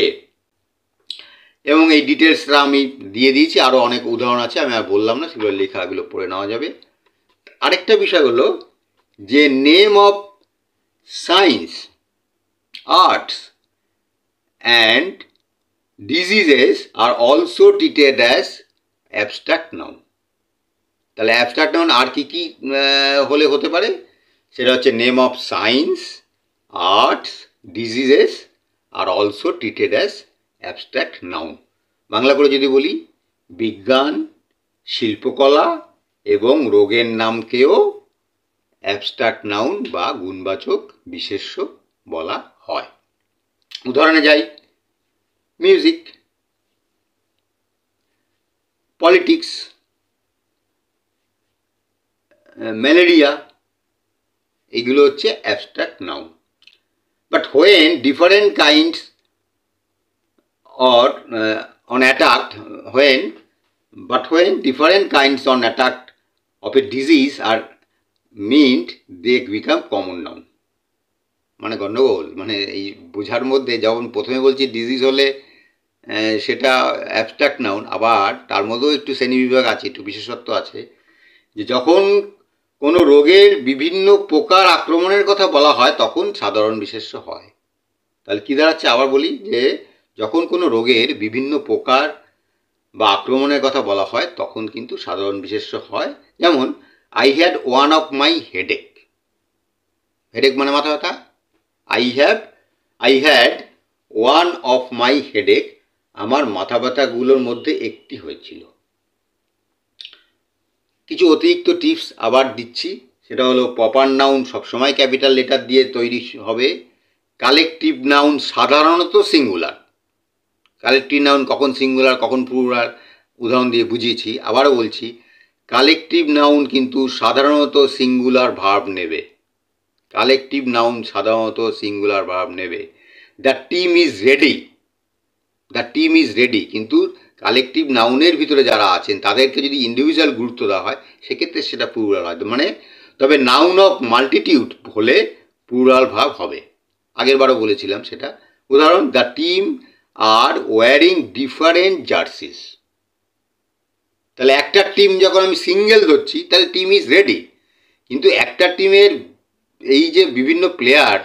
Speaker 1: এবং এই ডিটেলসটা আমি দিয়ে দিয়েছি, আরও অনেক উদাহরণ আছে, আমি আর বললাম না, সেগুলো লেখাগুলো পড়ে নেওয়া যাবে। আরেকটা বিষয় হলো যে name of science, arts and diseases are also treated as abstract noun. তাহলে অ্যাবস্ট্রাক্ট নাউন আর কি কি হলে হতে পারে, সেটা হচ্ছে name of science, arts, diseases are also treated as abstract noun. Bangla করে যদি বলি, বিজ্ঞান, শিল্পকলা এবং রোগের নামকেও অ্যাবস্ট্রাক্ট নাউন বা গুণবাচক বিশেষ্য বলা হয়। উদাহরণে যাই, মিউজিক, পলিটিক্স, ম্যালেরিয়া, এগুলো হচ্ছে abstract noun. But when different kinds or on attacked when different kinds on attack of a disease are meant, they become common noun। মানে গণ্ডগোল, মানে এই বোঝার মধ্যে, যখন প্রথমে বলছি ডিজিজ হলে সেটা অ্যাবস্ট্রাক্ট নাউন, আবার তার মধ্যেও একটু শ্রেণীবিভাগ আছে, একটু বিশেষত্ব আছে, যে যখন কোনো রোগের বিভিন্ন প্রকার আক্রমণের কথা বলা হয় তখন সাধারণ বিশেষ্য হয়। তাহলে কী দাঁড়াচ্ছে, আবার বলি, যে যখন কোনো রোগের বিভিন্ন প্রকার বা আক্রমণের কথা বলা হয় তখন কিন্তু সাধারণ বিশেষ্য হয়। যেমন I had one of my headache, headache মানে মাথা ব্যথা, I had one of my headache, আমার মাথা ব্যথাগুলোর মধ্যে একটি হয়েছিল। কিছু অতিরিক্ত টিপস আবার দিচ্ছি, সেটা হলো প্রপার নাউন সবসময় ক্যাপিটাল লেটার দিয়ে তৈরি হবে। কালেকটিভ নাউন সাধারণত সিঙ্গুলার। কালেকটিভ নাউন কখন সিঙ্গুলার কখন প্লুরাল উদাহরণ দিয়ে বুঝিয়েছি, আবারও বলছি, কালেকটিভ নাউন কিন্তু সাধারণত সিঙ্গুলার ভার্ব নেবে। কালেকটিভ নাউন সাধারণত সিঙ্গুলার ভার্ব নেবে। The team is ready, the team is ready, কিন্তু কালেকটিভ নাউনের ভিতরে যারা আছেন তাদেরকে যদি ইন্ডিভিজুয়াল গুরুত্ব দেওয়া হয় সেক্ষেত্রে সেটা প্লুরাল হয়, মানে তবে নাউন অফ মাল্টিটিউড হলে প্লুরাল ভার্ব হবে। আগেরবারও বলেছিলাম সেটা। উদাহরণ, the team are wearing different jerseys. তাহলে একটা টিম যখন আমি সিঙ্গেল ধরছি তাহলে টিম ইজ রেডি, কিন্তু একটা টিমের এই যে বিভিন্ন প্লেয়ার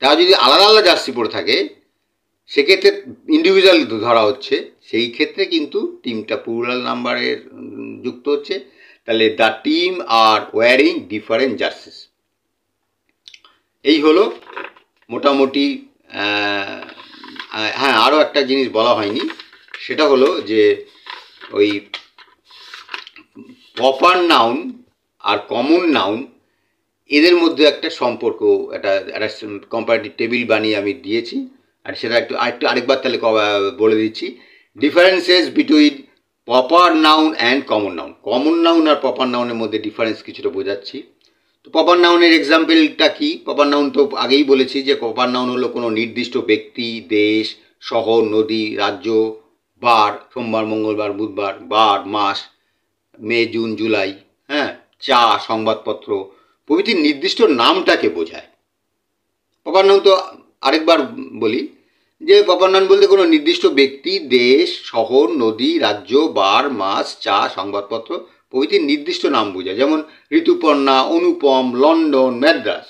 Speaker 1: তারা যদি আলাদা আলাদা জার্সি পরে থাকে সেক্ষেত্রে ইন্ডিভিজুয়াল ধরা হচ্ছে, সেই ক্ষেত্রে কিন্তু টিমটা প্লুরাল নাম্বারের যুক্ত হচ্ছে। তাহলে the team are wearing different jerseys. এই হলো মোটামুটি। হ্যাঁ, আরও একটা জিনিস বলা হয়নি, সেটা হলো যে ওই প্রপার নাউন আর কমন নাউন এদের মধ্যে একটা সম্পর্ক, একটা কম্পারেটিভ টেবিল বানিয়ে আমি দিয়েছি, আর সেটা আরেকবার তাহলে বলে দিচ্ছি। Differences between proper noun and common noun. Common noun আর প্রপার নাউনের মধ্যে ডিফারেন্স কিছুটা বোঝাচ্ছি। তো প্রপার নাউনের এক্সাম্পলটা কি? প্রপার নাউন তো আগেই বলেছি যে প্রপার নাউন হলো কোনো নির্দিষ্ট ব্যক্তি, দেশ, শহর, নদী, রাজ্য, বার, সোমবার, মঙ্গলবার, বুধবার, বার, মাস, মে, জুন, জুলাই, হ্যাঁ, চা, সংবাদপত্র প্রভৃতির নির্দিষ্ট নামটাকে বোঝায়। প্রপার নাউন তো আরেকবার বলি যে প্রপার নাউন বলতে কোনো নির্দিষ্ট ব্যক্তি, দেশ, শহর, নদী, রাজ্য, বার, মাস, চা, সংবাদপত্র প্রভৃতির নির্দিষ্ট নাম বোঝায়। যেমন ঋতুপর্ণা, অনুপম, লন্ডন, ম্যাদ্রাস।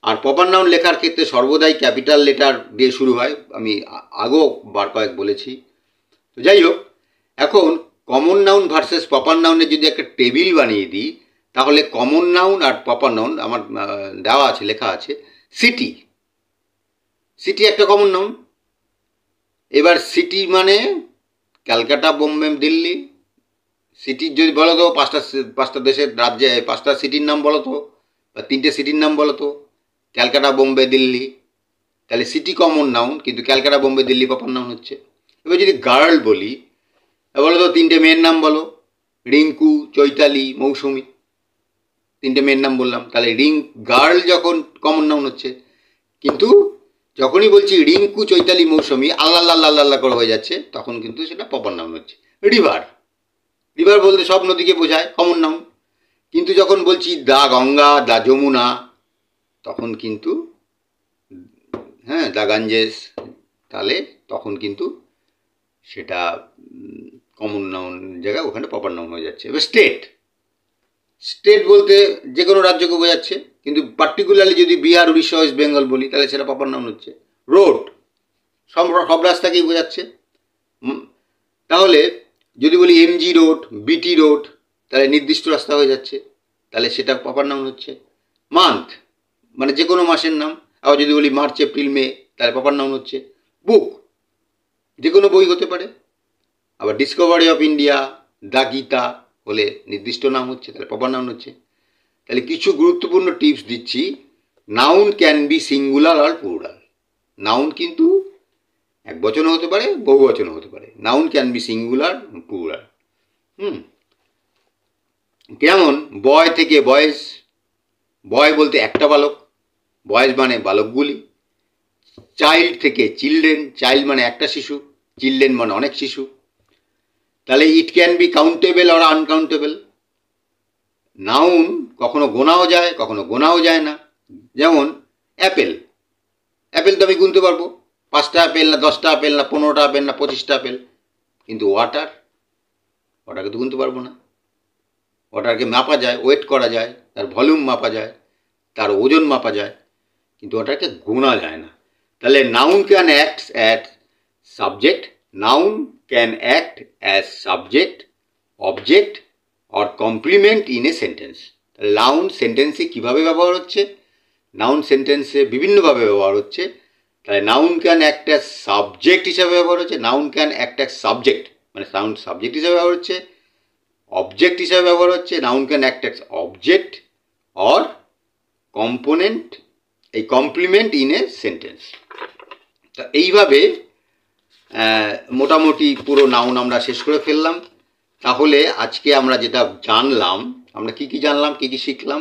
Speaker 1: আর প্রপার নাউন লেখার ক্ষেত্রে সর্বদাই ক্যাপিটাল লেটার দিয়ে শুরু হয়, আমি আগেও বার কয়েক বলেছি। তো যাই হোক, এখন কমন নাউন ভার্সেস প্রপার নাউনের যদি একটা টেবিল বানিয়ে দিই তাহলে কমন নাউন আর প্রপার নাউন আমার দেওয়া আছে, লেখা আছে। সিটি, সিটি একটা কমন নাউন। এবার সিটি মানে ক্যালকাটা, বোম্বে, দিল্লি। সিটির যদি বলো তো পাঁচটা দেশের রাজ্যে 5টা সিটির নাম বলো তো, বা 3টে সিটির নাম বলো তো, ক্যালকাটা, বোম্বে, দিল্লি। তাহলে সিটি কমন নাউন, কিন্তু ক্যালকাটা, বোম্বে, দিল্লি প্রপার নাউন হচ্ছে। এবার যদি গার্ল বলি, বলো তো 3টে মেয়ের নাম বলো, রিঙ্কু, চৈতালি, মৌসুমি। 3টে মেয়ের নাম বললাম, তাহলে গার্ল যখন কমন নাউন হচ্ছে, কিন্তু যখনই বলছি রিঙ্কু চৈতালি মৌসুমী আল্লাহ আল্লাহ আল্লাহ করে হয়ে যাচ্ছে, তখন কিন্তু সেটা প্রপার নাউন হচ্ছে। রিভার, রিভার বলতে সব নদীকে বোঝায়, কমন নাউন। কিন্তু যখন বলছি দা গঙ্গা, দা যমুনা, তখন কিন্তু হ্যাঁ দা গাঞ্জেস, তাহলে তখন কিন্তু সেটা কমন নাউন জায়গায় ওখানে প্রপার নাউন হয়ে যাচ্ছে। এবার স্টেট, স্টেট বলতে যে কোনো রাজ্যকে বোঝাচ্ছে, কিন্তু পার্টিকুলারলি যদি বিহার, উড়িষ্যা, ওয়েস্ট বেঙ্গল বলি তাহলে সেটা প্রপার নাউন হচ্ছে। রোড সব রাস্তাকেই বোঝাচ্ছে। তাহলে যদি বলি এমজি রোড, বিটি রোড, তাহলে নির্দিষ্ট রাস্তা হয়ে যাচ্ছে, তাহলে সেটা প্রপার নাউন হচ্ছে। মান্থ মানে যে কোনো মাসের নাম। আবার যদি বলি মার্চ, এপ্রিল, মে, তাহলে প্রপার নাউন হচ্ছে। বুক যে কোনো বই হতে পারে। আবার Discovery of India, the Gita হলে নির্দিষ্ট নাম হচ্ছে, তাহলে প্রপার নাউন হচ্ছে। তাহলে কিছু গুরুত্বপূর্ণ টিপস দিচ্ছি। নাউন ক্যান বি সিঙ্গুলার আর প্লুরাল। নাউন কিন্তু এক বচনও হতে পারে, বহু বচনও হতে পারে। Noun can be singular, plural. যেমন বয় থেকে বয়েজ, বয় বলতে একটা বালক, বয়েজ মানে বালকগুলি। চাইল্ড থেকে চিলড্রেন, চাইল্ড মানে একটা শিশু, চিলড্রেন মানে অনেক শিশু। তাহলে ইট ক্যান বি কাউন্টেবল আর আনকাউন্টেবল। নাউন কখনো গোনাও যায়, কখনো গোনাও যায় না। যেমন অ্যাপেল, অ্যাপেল তো আমি গুনতে পারবো, 5টা আপেল না 10টা আপেল না 15টা আপেল না 25টা আপেল। কিন্তু ওয়াটার, ওয়াটারকে তো গুনতে পারবো না। ওয়াটারকে মাপা যায়, ওয়েট করা যায়, তার ভলিউম মাপা যায়, তার ওজন মাপা যায়, কিন্তু ওটাকে গোনা যায় না। তাহলে noun can act as subject, noun can act as subject, object or complement in a sentence. Noun সেন্টেন্সে কীভাবে ব্যবহার হচ্ছে? নাউন সেন্টেন্সে বিভিন্নভাবে ব্যবহার হচ্ছে। তাহলে noun can act as subject হিসাবে ব্যবহার হচ্ছে, noun can act as subject মানে নাউন সাবজেক্ট হিসাবে ব্যবহার হচ্ছে, অবজেক্ট হিসাবে ব্যবহার হচ্ছে, noun can act as object or component, এই কমপ্লিমেন্ট ইন এ সেন্টেন্স। তা এইভাবে মোটামুটি পুরো নাউন আমরা শেষ করে ফেললাম। তাহলে আজকে আমরা যেটা জানলাম, আমরা কি কি জানলাম, কি কি শিখলাম?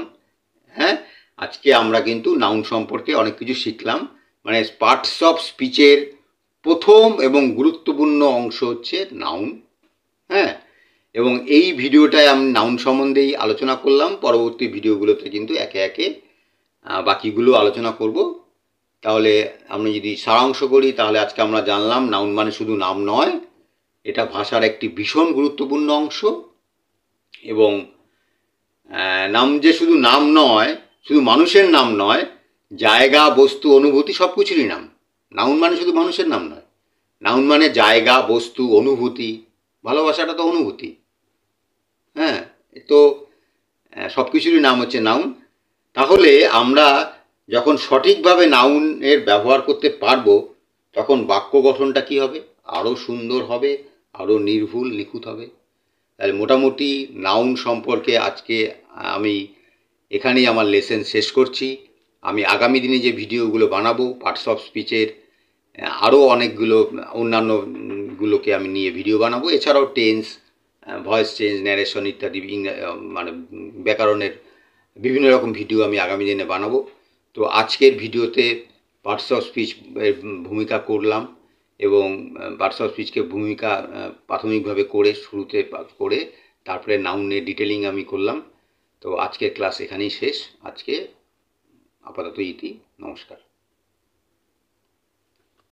Speaker 1: হ্যাঁ, আজকে আমরা কিন্তু নাউন সম্পর্কে অনেক কিছু শিখলাম। মানে পার্টস অফ স্পিচের প্রথম এবং গুরুত্বপূর্ণ অংশ হচ্ছে নাউন। হ্যাঁ, এবং এই ভিডিওটায় আমি নাউন সম্বন্ধেই আলোচনা করলাম। পরবর্তী ভিডিওগুলোতে কিন্তু একে একে বাকিগুলো আলোচনা করব। তাহলে আমি যদি সারাংশ করি, তাহলে আজকে আমরা জানলাম নাউন মানে শুধু নাম নয়, এটা ভাষার একটি ভীষণ গুরুত্বপূর্ণ অংশ। এবং নাম যে শুধু নাম নয়, শুধু মানুষের নাম নয়, জায়গা, বস্তু, অনুভূতি সব কিছুরই নাম। নাউন মানে শুধু মানুষের নাম নয়, নাউন মানে জায়গা, বস্তু, অনুভূতি। ভালোবাসাটা তো অনুভূতি। হ্যাঁ, তো সব কিছুরই নাম হচ্ছে নাউন। তাহলে আমরা যখন সঠিকভাবে নাউনের ব্যবহার করতে পারবো, তখন বাক্য গঠনটা কী হবে? আরও সুন্দর হবে, আরও নির্ভুল, নিখুঁত হবে। তাহলে মোটামুটি নাউন সম্পর্কে আজকে আমি এখানেই আমার লেসেন শেষ করছি। আমি আগামী দিনে যে ভিডিওগুলো বানাবো পার্টস অফ স্পিচের আরও অনেকগুলো অন্যান্যগুলোকে আমি নিয়ে ভিডিও বানাবো। এছাড়াও টেন্স, ভয়েস চেঞ্জ, ন্যারেশন ইত্যাদি মানে ব্যাকরণের বিভিন্ন রকম ভিডিও আমি আগামী দিনে বানাবো। তো আজকের ভিডিওতে পার্টস অফ স্পিচ ভূমিকা করলাম, এবং পার্টস অফ স্পিচকে ভূমিকা প্রাথমিকভাবে করে শুরুতে করে তারপরে নাউনের ডিটেলিং আমি করলাম। তো আজকের ক্লাস এখানেই শেষ। আজকে আপাতত ইতি। নমস্কার।